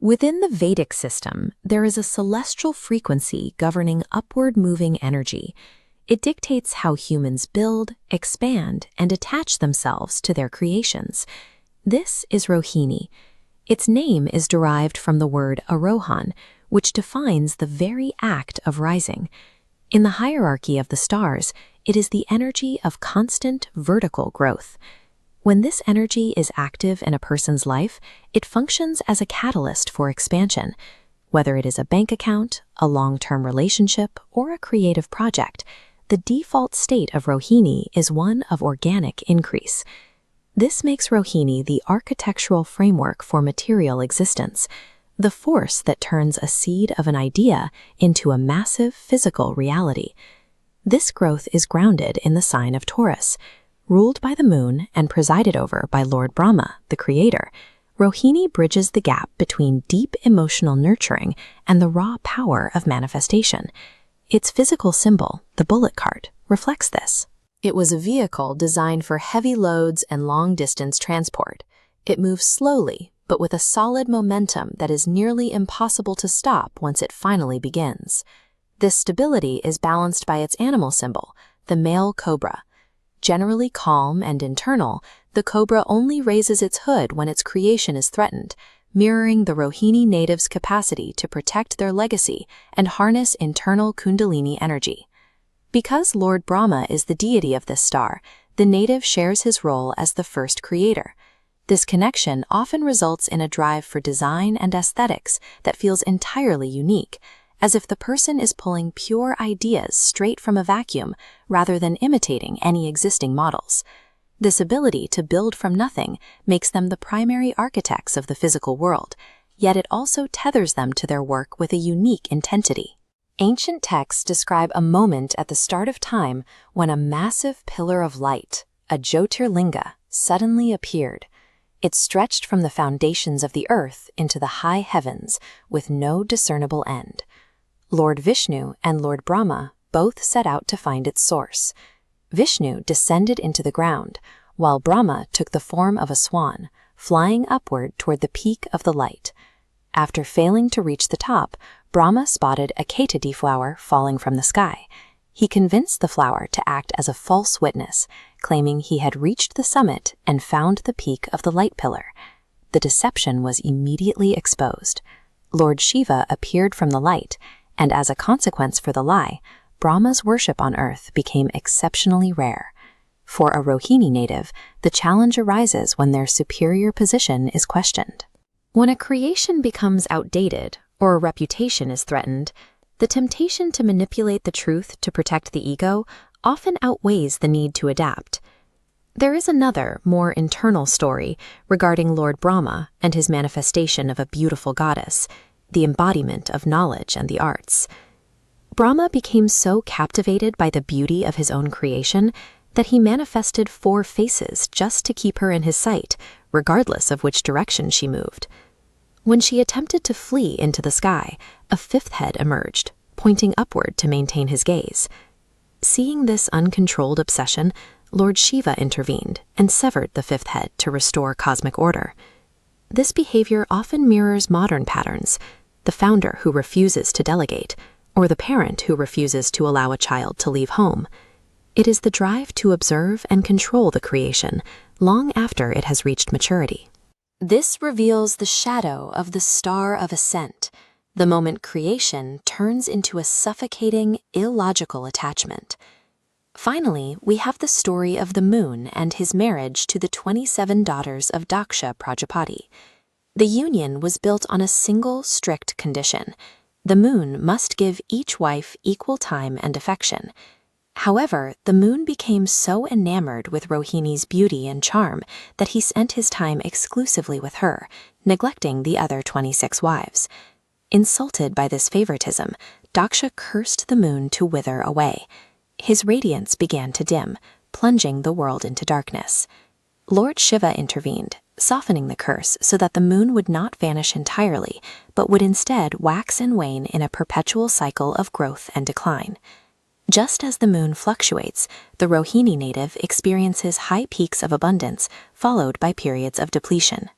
Within the Vedic system, there is a celestial frequency governing upward moving energy. It dictates how humans build, expand, and attach themselves to their creations. This is Rohini. Its name is derived from the word arohan, which defines the very act of rising. In the hierarchy of the stars, it is the energy of constant vertical growth. When this energy is active in a person's life, it functions as a catalyst for expansion. Whether it is a bank account, a long-term relationship, or a creative project, the default state of Rohini is one of organic increase. This makes Rohini the architectural framework for material existence, the force that turns a seed of an idea into a massive physical reality. This growth is grounded in the sign of Taurus. Ruled by the moon and presided over by Lord Brahma, the creator, Rohini bridges the gap between deep emotional nurturing and the raw power of manifestation. Its physical symbol, the bullock cart, reflects this. It was a vehicle designed for heavy loads and long-distance transport. It moves slowly, but with a solid momentum that is nearly impossible to stop once it finally begins. This stability is balanced by its animal symbol, the male cobra. Generally calm and internal, the cobra only raises its hood when its creation is threatened, mirroring the Rohini natives' capacity to protect their legacy and harness internal kundalini energy. Because Lord Brahma is the deity of this star, the native shares his role as the first creator. This connection often results in a drive for design and aesthetics that feels entirely unique, as if the person is pulling pure ideas straight from a vacuum rather than imitating any existing models. This ability to build from nothing makes them the primary architects of the physical world, yet it also tethers them to their work with a unique intensity. Ancient texts describe a moment at the start of time when a massive pillar of light, a Jyotirlinga, suddenly appeared. It stretched from the foundations of the earth into the high heavens with no discernible end. Lord Vishnu and Lord Brahma both set out to find its source. Vishnu descended into the ground, while Brahma took the form of a swan, flying upward toward the peak of the light. After failing to reach the top, Brahma spotted a Ketadi flower falling from the sky. He convinced the flower to act as a false witness, claiming he had reached the summit and found the peak of the light pillar. The deception was immediately exposed. Lord Shiva appeared from the light, and as a consequence for the lie, Brahma's worship on earth became exceptionally rare. For a Rohini native, the challenge arises when their superior position is questioned. When a creation becomes outdated or a reputation is threatened, the temptation to manipulate the truth to protect the ego often outweighs the need to adapt. There is another, more internal story regarding Lord Brahma and his manifestation of a beautiful goddess, the embodiment of knowledge and the arts. Brahma became so captivated by the beauty of his own creation that he manifested 4 faces just to keep her in his sight, regardless of which direction she moved. When she attempted to flee into the sky, a 5th head emerged, pointing upward to maintain his gaze. Seeing this uncontrolled obsession, Lord Shiva intervened and severed the 5th head to restore cosmic order. This behavior often mirrors modern patterns: the founder who refuses to delegate, or the parent who refuses to allow a child to leave home. It is the drive to observe and control the creation long after it has reached maturity. This reveals the shadow of the star of ascent, the moment creation turns into a suffocating, illogical attachment. Finally, we have the story of the moon and his marriage to the 27 daughters of Daksha Prajapati. The union was built on a single strict condition: the moon must give each wife equal time and affection. However, the moon became so enamored with Rohini's beauty and charm that he spent his time exclusively with her, neglecting the other 26 wives. Insulted by this favoritism, Daksha cursed the moon to wither away. His radiance began to dim, plunging the world into darkness. Lord Shiva intervened, softening the curse so that the moon would not vanish entirely, but would instead wax and wane in a perpetual cycle of growth and decline. Just as the moon fluctuates, the Rohini native experiences high peaks of abundance followed by periods of depletion.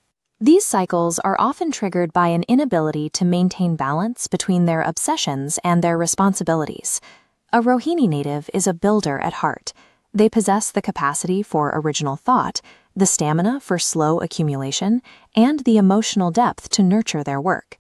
These cycles are often triggered by an inability to maintain balance between their obsessions and their responsibilities. A Rohini native is a builder at heart. They possess the capacity for original thought, the stamina for slow accumulation, and the emotional depth to nurture their work.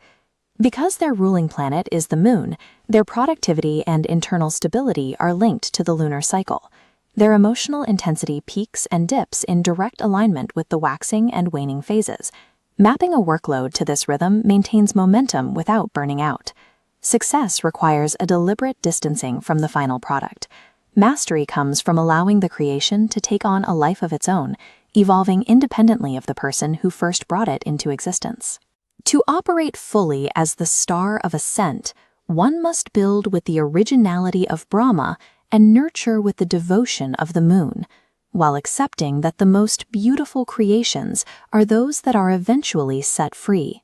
Because their ruling planet is the moon, their productivity and internal stability are linked to the lunar cycle. Their emotional intensity peaks and dips in direct alignment with the waxing and waning phases. Mapping a workload to this rhythm maintains momentum without burning out. Success requires a deliberate distancing from the final product. Mastery comes from allowing the creation to take on a life of its own, evolving independently of the person who first brought it into existence. To operate fully as the star of ascent, one must build with the originality of Brahma and nurture with the devotion of the moon, while accepting that the most beautiful creations are those that are eventually set free.